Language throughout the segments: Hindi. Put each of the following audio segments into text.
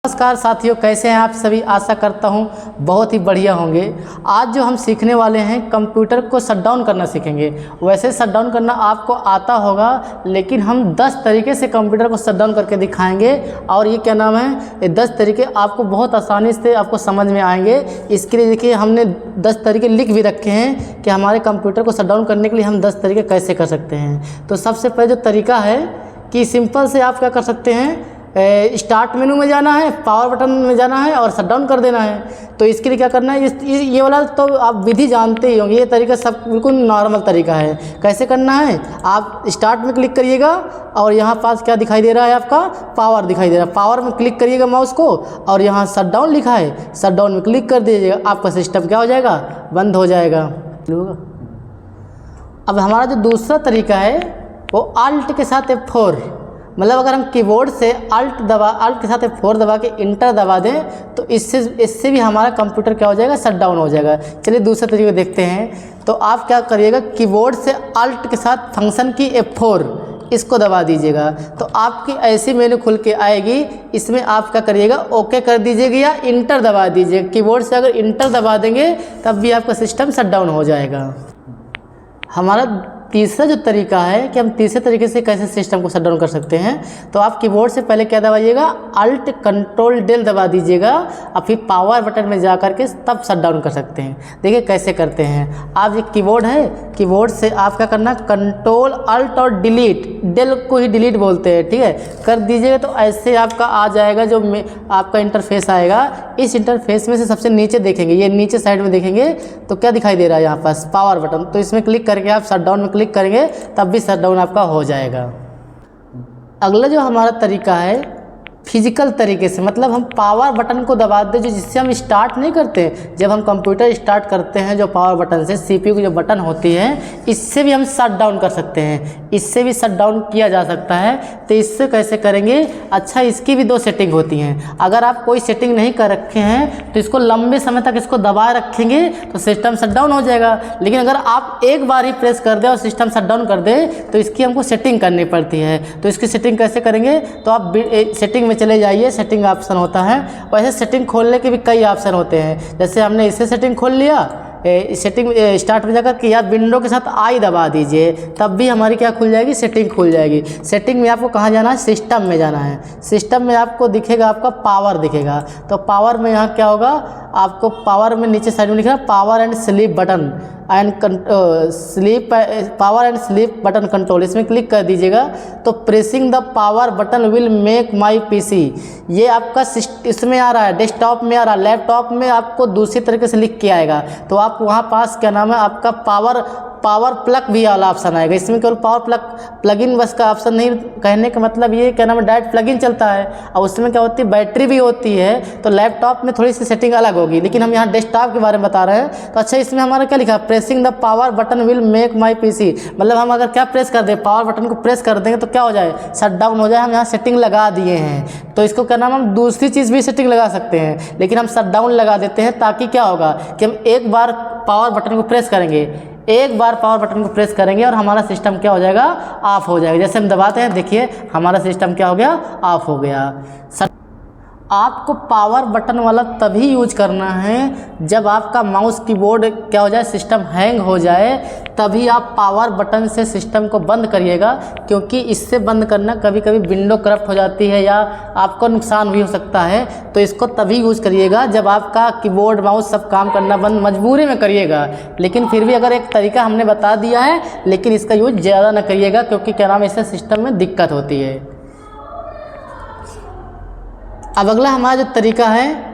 नमस्कार साथियों, कैसे हैं आप सभी। आशा करता हूं बहुत ही बढ़िया होंगे। आज जो हम सीखने वाले हैं कंप्यूटर को शटडाउन करना सीखेंगे। वैसे शटडाउन करना आपको आता होगा, लेकिन हम 10 तरीके से कंप्यूटर को शटडाउन करके दिखाएंगे। और ये क्या नाम है, ये 10 तरीके आपको बहुत आसानी से आपको समझ में आएंगे। इसके लिए देखिए हमने 10 तरीके लिख भी रखे हैं कि हमारे कंप्यूटर को शटडाउन करने के लिए हम 10 तरीके कैसे कर सकते हैं। तो सबसे पहले जो तरीका है कि सिंपल से आप क्या कर सकते हैं, स्टार्ट मेनू में जाना है, पावर बटन में जाना है और शटडाउन कर देना है। तो इसके लिए क्या करना है, ये वाला तो आप विधि जानते ही होंगे। ये तरीका सब बिल्कुल नॉर्मल तरीका है। कैसे करना है, आप स्टार्ट में क्लिक करिएगा और यहाँ पास क्या दिखाई दे रहा है, आपका पावर दिखाई दे रहा है। पावर में क्लिक करिएगा माउस को और यहाँ शटडाउन लिखा है, शटडाउन में क्लिक कर दीजिएगा। आपका सिस्टम क्या हो जाएगा, बंद हो जाएगा। अब हमारा जो दूसरा तरीका है वो अल्ट के साथ F4, मतलब अगर हम कीबोर्ड से अल्ट के साथ F4 दबा के इंटर दबा दें तो इससे भी हमारा कंप्यूटर क्या हो जाएगा, शटडाउन हो जाएगा। चलिए दूसरे तरीके देखते हैं। तो आप क्या करिएगा, कीबोर्ड से अल्ट के साथ फंक्शन की F4 इसको दबा दीजिएगा तो आपकी ऐसी मेनू खुल के आएगी। इसमें आप क्या करिएगा, ओके कर दीजिएगा या इंटर दबा दीजिएगा। कीबोर्ड से अगर इंटर दबा देंगे तब भी आपका सिस्टम शटडाउन हो जाएगा। हमारा तीसरा जो तरीका है कि हम तीसरे तरीके से कैसे सिस्टम को शटडाउन कर सकते हैं, तो आप कीबोर्ड से पहले क्या दबाइएगा, अल्ट कंट्रोल डेल दबा दीजिएगा और फिर पावर बटन में जा करके तब शटडाउन कर सकते हैं। देखिए कैसे करते हैं। आप ये कीबोर्ड है, कीबोर्ड से आप क्या करना, कंट्रोल अल्ट और डिलीट, डेल को ही डिलीट बोलते हैं, ठीक है, कर दीजिएगा। तो ऐसे आपका आ जाएगा जो आपका इंटरफेस आएगा। इस इंटरफेस में से सबसे नीचे देखेंगे, ये नीचे साइड में देखेंगे तो क्या दिखाई दे रहा है यहाँ पास, पावर बटन। तो इसमें क्लिक करके आप शटडाउन में क्लिक करेंगे तब भी शटडाउन आपका हो जाएगा। अगला जो हमारा तरीका है फिजिकल तरीके से, मतलब हम पावर बटन को दबा दें, जो जिससे हम स्टार्ट नहीं करते। जब हम कंप्यूटर स्टार्ट करते हैं जो पावर बटन से, सीपीयू की जो बटन होती है, इससे भी हम शटडाउन कर सकते हैं। इससे भी शटडाउन किया जा सकता है। तो इससे कैसे करेंगे, अच्छा इसकी भी 2 सेटिंग होती हैं। अगर आप कोई सेटिंग नहीं कर रखे हैं तो इसको लंबे समय तक इसको दबाए रखेंगे तो सिस्टम शटडाउन हो जाएगा। लेकिन अगर आप एक बार ही प्रेस कर दें और सिस्टम शटडाउन कर दें तो इसकी हमको सेटिंग करनी पड़ती है। तो इसकी सेटिंग कैसे करेंगे, तो आप सेटिंग चले जाइए, सेटिंग ऑप्शन होता है। वैसे सेटिंग खोलने के भी कई ऑप्शन होते हैं। जैसे हमने इसे सेटिंग खोल लिया, सेटिंग स्टार्ट में जाकर के या विंडो के साथ आई दबा दीजिए, तब भी हमारी क्या खुल जाएगी, सेटिंग खुल जाएगी। सेटिंग में आपको कहाँ जाना है, सिस्टम में जाना है। सिस्टम में आपको दिखेगा, आपका पावर दिखेगा। तो पावर में यहाँ क्या होगा, आपको पावर में नीचे साइड में लिखा है power and sleep button and power and sleep button control, इसमें क्लिक कर दीजिएगा। तो pressing the power button will make my PC, ये आपका इसमें आ रहा है, डेस्कटॉप में आ रहा है। लैपटॉप में आपको दूसरी तरीके से लिख के आएगा। तो आप वहाँ पास क्या नाम है, आपका पावर प्लग भी वाला ऑप्शन आएगा। इसमें केवल पावर प्लगइन बस का ऑप्शन नहीं, कहने का मतलब ये क्या नाम है, डायरेक्ट प्लगइन चलता है। और उसमें क्या होती है, बैटरी भी होती है। तो लैपटॉप में थोड़ी सी सेटिंग अलग होगी, लेकिन हम यहाँ डेस्कटॉप के बारे में बता रहे हैं। तो अच्छा, इसमें हमारा क्या लिखा है, pressing the power button will make my PC, मतलब हम अगर क्या प्रेस कर दें, पावर बटन को प्रेस कर देंगे तो क्या हो जाए, शटडाउन हो जाए। हम यहाँ सेटिंग लगा दिए हैं। तो इसको क्या नाम, हम दूसरी चीज़ भी सेटिंग लगा सकते हैं, लेकिन हम शटडाउन लगा देते हैं ताकि क्या होगा कि हम एक बार पावर बटन को प्रेस करेंगे, एक बार पावर बटन को प्रेस करेंगे और हमारा सिस्टम क्या हो जाएगा, ऑफ हो जाएगा। जैसे हम दबाते हैं, देखिए हमारा सिस्टम क्या हो गया, ऑफ हो गया। आपको पावर बटन वाला तभी यूज करना है जब आपका माउस कीबोर्ड क्या हो जाए, सिस्टम हैंग हो जाए, तभी आप पावर बटन से सिस्टम को बंद करिएगा। क्योंकि इससे बंद करना कभी कभी विंडो करप्ट हो जाती है या आपको नुकसान भी हो सकता है। तो इसको तभी यूज़ करिएगा जब आपका कीबोर्ड माउस सब काम करना बंद, मजबूरी में करिएगा। लेकिन फिर भी अगर एक तरीका हमने बता दिया है, लेकिन इसका यूज ज़्यादा ना करिएगा, क्योंकि क्या नाम है, इससे सिस्टम में दिक्कत होती है। अब अगला हमारा जो तरीका है,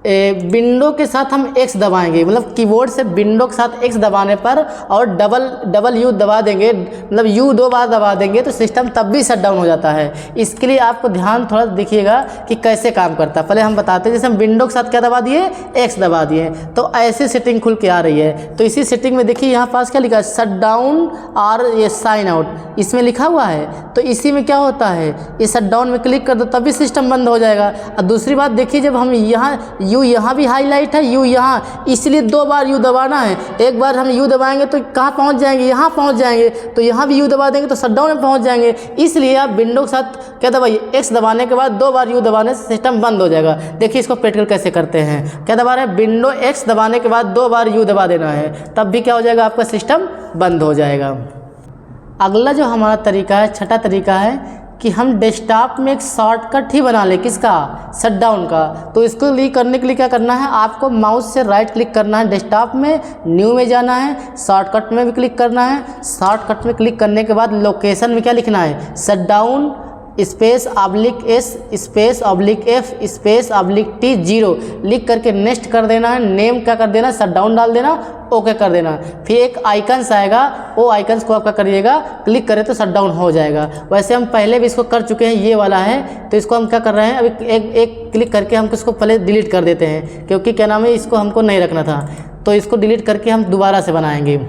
विंडो के साथ हम X दबाएंगे, मतलब कीबोर्ड से विंडो के साथ X दबाने पर और डबल U दबा देंगे, मतलब U 2 बार दबा देंगे तो सिस्टम तब भी शटडाउन हो जाता है। इसके लिए आपको ध्यान थोड़ा देखिएगा कि कैसे काम करता है। पहले हम बताते हैं, जैसे हम विंडो के साथ क्या दबा दिए, X दबा दिए, तो ऐसे सेटिंग खुल के आ रही है। तो इसी सेटिंग में देखिए यहाँ पास क्या लिखा है, शटडाउन और ये साइन आउट, इसमें लिखा हुआ है। तो इसी में क्या होता है, ये शटडाउन में क्लिक कर दो तभी सिस्टम बंद हो जाएगा। और दूसरी बात देखिए, जब हम यहाँ यू यहाँ भी हाईलाइट है, यू यहाँ, इसलिए 2 बार यू दबाना है। एक बार हम यू दबाएंगे तो कहाँ पहुँच जाएंगे, यहाँ पहुँच जाएंगे, तो यहाँ भी यू दबा देंगे तो शटडाउन में पहुँच जाएंगे। इसलिए आप विंडो के साथ क्या दबाइए, एक्स दबाने के बाद 2 बार यू दबाने से सिस्टम बंद हो जाएगा। देखिए इसको प्रैक्टिकल कैसे करते हैं। क्या दबा रहे हैं, विंडो एक्स दबाने के बाद 2 बार यू दबा देना है, तब भी क्या हो जाएगा, आपका सिस्टम बंद हो जाएगा। अगला जो हमारा तरीका है, छठा तरीका है कि हम डेस्कटॉप में एक शॉर्टकट ही बना लें, किसका, शटडाउन का। तो इसको करने के लिए क्या करना है, आपको माउस से राइट क्लिक करना है, डेस्कटॉप में न्यू में जाना है, शॉर्टकट में भी क्लिक करना है। शॉर्टकट में क्लिक करने के बाद लोकेशन में क्या लिखना है, shutdown space oblique S space oblique F space oblique T 0 लिख करके नेक्स्ट कर देना है। नेम क्या कर देना, शटडाउन डाल देना, ओके कर देना। फिर एक आइकन्स आएगा, वो आइकन्स को आप क्या करिएगा, क्लिक करें तो शटडाउन हो जाएगा। वैसे हम पहले भी इसको कर चुके हैं, ये वाला है, तो इसको हम क्या कर रहे हैं, अभी एक क्लिक करके हम इसको पहले डिलीट कर देते हैं, क्योंकि क्या नाम है, इसको हमको नहीं रखना था। तो इसको डिलीट करके हम दोबारा से बनाएंगे।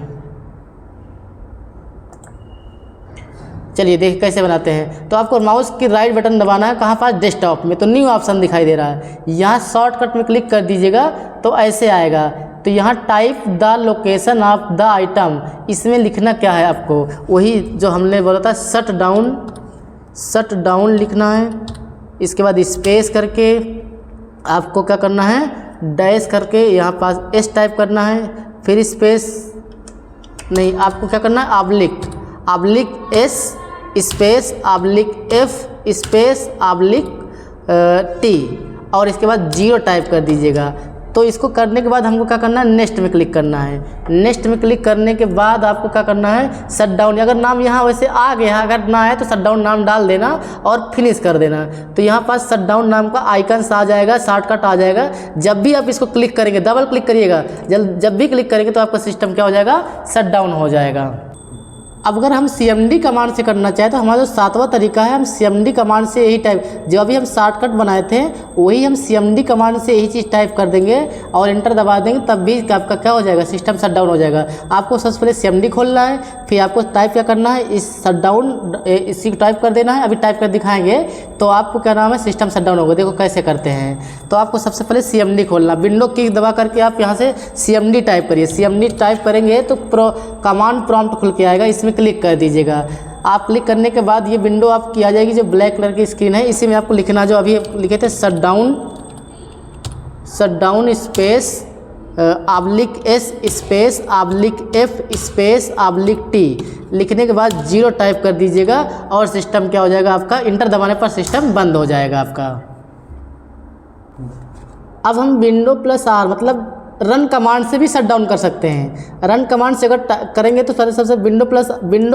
चलिए देख कैसे बनाते हैं। तो आपको माउस की राइट बटन दबाना है, कहाँ पास, डेस्कटॉप में, तो न्यू ऑप्शन दिखाई दे रहा है, यहाँ शॉर्टकट में क्लिक कर दीजिएगा तो ऐसे आएगा। तो यहाँ type the location of the item, इसमें लिखना क्या है आपको, वही जो हमने बोला था, शट डाउन लिखना है। इसके बाद स्पेस करके आपको क्या करना है, डैश करके यहाँ पास एस टाइप करना है, फिर स्पेस नहीं, आपको क्या करना है, oblique S space oblique F space oblique T, और इसके बाद 0 टाइप कर दीजिएगा। तो इसको करने के बाद हमको क्या करना है, नेक्स्ट में क्लिक करना है। नेक्स्ट में क्लिक करने के बाद आपको क्या करना है, शटडाउन, अगर नाम यहाँ वैसे आ गया, अगर ना है तो शटडाउन नाम डाल देना और फिनिश कर देना। तो यहाँ पास शटडाउन नाम का आइकन्स आ जाएगा, शॉर्टकट आ जाएगा। जब भी आप इसको क्लिक करेंगे, डबल क्लिक करिएगा, जब भी क्लिक करेंगे तो आपका सिस्टम क्या हो जाएगा, शटडाउन हो जाएगा। अब अगर हम CMD कमांड से करना चाहें तो हमारा जो 7वां तरीका है, हम CMD कमांड से यही टाइप, जो अभी हम शॉर्टकट बनाए थे वही हम CMD कमांड से यही चीज़ टाइप कर देंगे और इंटर दबा देंगे, तब भी आपका क्या हो जाएगा, सिस्टम शटडाउन हो जाएगा। आपको सबसे पहले CMD खोलना है, फिर आपको टाइप क्या करना है, इस शटडाउन इसी को टाइप कर देना है। अभी टाइप कर दिखाएंगे तो आपको क्या नाम है, सिस्टम शटडाउन होगा। देखो कैसे करते हैं। तो आपको सबसे पहले CMD खोलना, विंडो की दबा करके आप यहाँ से CMD टाइप करिए। CMD टाइप करेंगे तो कमांड प्रॉम्प्ट खुल के आएगा, इसमें क्लिक कर दीजिएगा। आप क्लिक करने के बाद ये विंडो आपकी आ जाएगी, जो ब्लैक कलर की स्क्रीन है, इसी में आपको लिखना जो अभी लिखे थे, shutdown space oblique S space oblique F space oblique T लिखने के बाद 0 टाइप कर दीजिएगा और सिस्टम क्या हो जाएगा आपका, इंटर दबाने पर सिस्टम बंद हो जाएगा आपका। अब हम विंडो प्लस आर मतलब रन कमांड से भी शट डाउन कर सकते हैं। रन कमांड से अगर करेंगे तो सबसे विंडो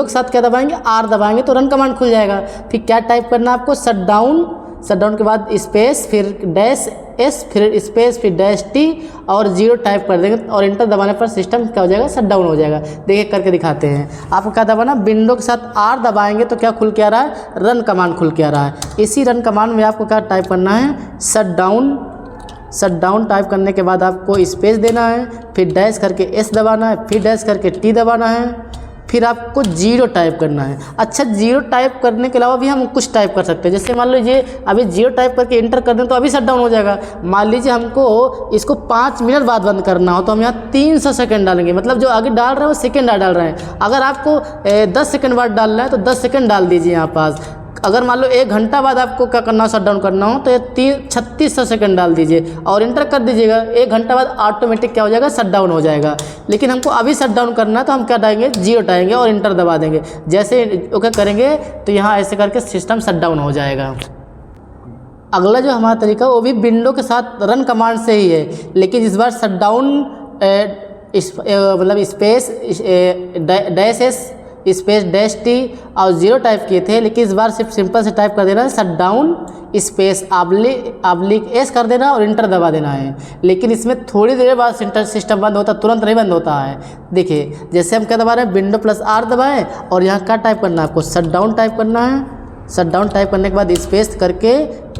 के साथ क्या दबाएंगे, आर दबाएंगे तो रन कमांड खुल जाएगा। फिर क्या टाइप करना है आपको, शट डाउन के बाद स्पेस फिर डैश एस फिर स्पेस फिर डैश टी और 0 टाइप कर देंगे और इंटर दबाने पर सिस्टम क्या हो जाएगा, शट डाउन हो जाएगा। देखिए करके दिखाते हैं। आपको क्या दबाना, विंडो के साथ आर दबाएंगे तो क्या खुल के आ रहा है, रन कमांड खुल के आ रहा है। इसी रन कमांड में आपको क्या टाइप करना है, शट डाउन टाइप करने के बाद आपको स्पेस देना है, फिर डैश करके एस दबाना है, फिर डैश करके टी दबाना है, फिर आपको 0 टाइप करना है। अच्छा 0 टाइप करने के अलावा भी हम कुछ टाइप कर सकते हैं। जैसे मान लीजिए अभी 0 टाइप करके इंटर कर दें तो अभी शट डाउन हो जाएगा। मान लीजिए हमको इसको 5 मिनट बाद बंद करना हो तो हम यहाँ 300 सेकंड डालेंगे, मतलब जो आगे डाल रहे हैं वो सेकंड डाल रहे हैं। अगर आपको 10 सेकंड बाद डालना है तो 10 सेकंड डाल दीजिए यहाँ पास। अगर मान लो 1 घंटा बाद आपको क्या करना हो, शट डाउन करना हो तो ये 3600 सेकंड डाल दीजिए और इंटर कर दीजिएगा। 1 घंटा बाद ऑटोमेटिक क्या हो जाएगा, शट डाउन हो जाएगा। लेकिन हमको अभी शट डाउन करना है तो हम क्या डालेंगे, 0 डालेंगे और इंटर दबा देंगे। जैसे ओके करेंगे तो यहाँ ऐसे करके सिस्टम शट डाउन हो जाएगा। अगला जो हमारा तरीका वो भी विंडो के साथ रन कमांड से ही है, लेकिन इस बार शट डाउन मतलब space dash S space dash T और 0 टाइप किए थे, लेकिन इस बार सिर्फ सिंपल से टाइप कर देना है, shut down space oblique S कर देना और इंटर दबा देना है। लेकिन इसमें थोड़ी देर बाद सिस्टम बंद होता है, तुरंत नहीं बंद होता है। देखिए जैसे हम क्या दबा रहे हैं, विंडो प्लस आर दबाएं और यहाँ क्या टाइप करना है आपको, शट डाउन टाइप करना है। शट डाउन टाइप करने के बाद स्पेस करके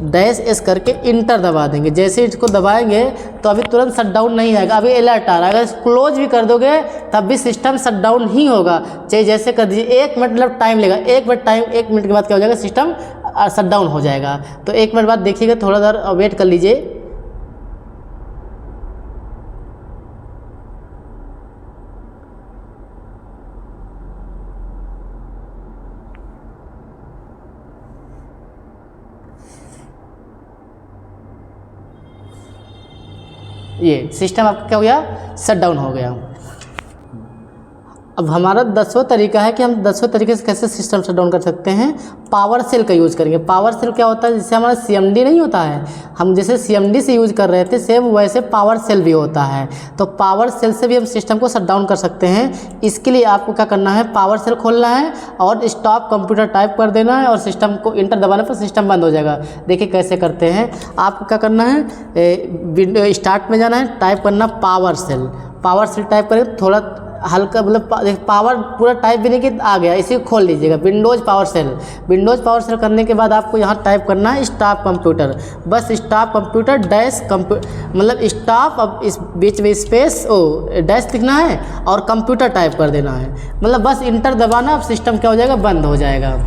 डैश एस करके इंटर दबा देंगे। जैसे इसको दबाएंगे तो अभी तुरंत शट डाउन नहीं आएगा, अभी अलर्ट आ रहा है। अगर क्लोज भी कर दोगे तब भी सिस्टम शट डाउन ही होगा, चाहे जैसे कर दीजिए। 1 मिनट मतलब टाइम लेगा, 1 मिनट के बाद क्या हो जाएगा, सिस्टम शट डाउन हो जाएगा। तो 1 मिनट बाद देखिएगा, थोड़ा देर वेट कर लीजिए। ये सिस्टम आपका क्या हो गया, शट डाउन हो गया। अब हमारा 10वां तरीका है कि हम 10वें तरीके से कैसे सिस्टम शट डाउन कर सकते हैं। पावर सेल का यूज़ करेंगे। पावर सेल क्या होता है, जिससे हमारा CMD नहीं होता है, हम जैसे CMD से यूज़ कर रहे थे सेम वैसे पावर सेल भी होता है। तो पावर सेल से भी हम सिस्टम को शट डाउन कर सकते हैं। इसके लिए आपको क्या करना है, पावर सेल खोलना है और स्टॉप कंप्यूटर टाइप कर देना है और सिस्टम को इंटर दबाने पर सिस्टम बंद हो जाएगा। देखिए कैसे करते हैं। आपको क्या करना है, विंडो स्टार्ट में जाना है, टाइप करना power shell. Power shell type करें, थोड़ा हल्का मतलब पावर पूरा टाइप भी नहीं कि आ गया, इसी को खोल लीजिएगा, Windows power shell. Windows power shell करने के बाद आपको यहाँ टाइप करना है स्टॉप कंप्यूटर। बस स्टॉप कंप्यूटर डैश मतलब स्टॉप, अब इस बीच में स्पेस डैश लिखना है और कंप्यूटर टाइप कर देना है, मतलब बस इंटर दबाना, अब सिस्टम क्या हो जाएगा, बंद हो जाएगा।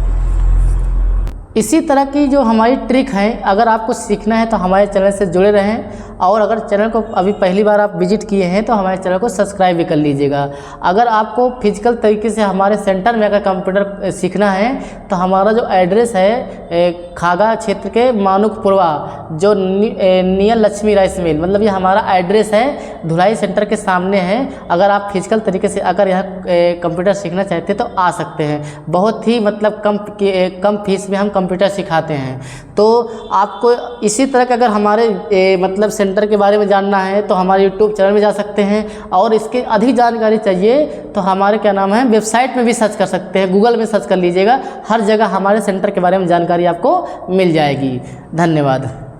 इसी तरह की जो हमारी ट्रिक है, अगर आपको सीखना है तो हमारे चैनल से जुड़े रहें, और अगर चैनल को अभी पहली बार आप विजिट किए हैं तो हमारे चैनल को सब्सक्राइब भी कर लीजिएगा। अगर आपको फिजिकल तरीके से हमारे सेंटर में अगर कंप्यूटर सीखना है तो हमारा जो एड्रेस है खागा क्षेत्र के मानुकपुरवा, जो नियर लक्ष्मी राइस मिल, मतलब ये हमारा एड्रेस है, धुलाई सेंटर के सामने है। अगर आप फिजिकल तरीके से अगर यहाँ कंप्यूटर सीखना चाहते हैं तो आ सकते हैं। बहुत ही मतलब कम फीस में हम कंप्यूटर सिखाते हैं। तो आपको इसी तरह का अगर हमारे मतलब सेंटर के बारे में जानना है तो हमारे YouTube चैनल में जा सकते हैं, और इसके अधिक जानकारी चाहिए तो हमारे क्या नाम है, वेबसाइट में भी सर्च कर सकते हैं, गूगल में सर्च कर लीजिएगा, हर जगह हमारे सेंटर के बारे में जानकारी आपको मिल जाएगी। धन्यवाद।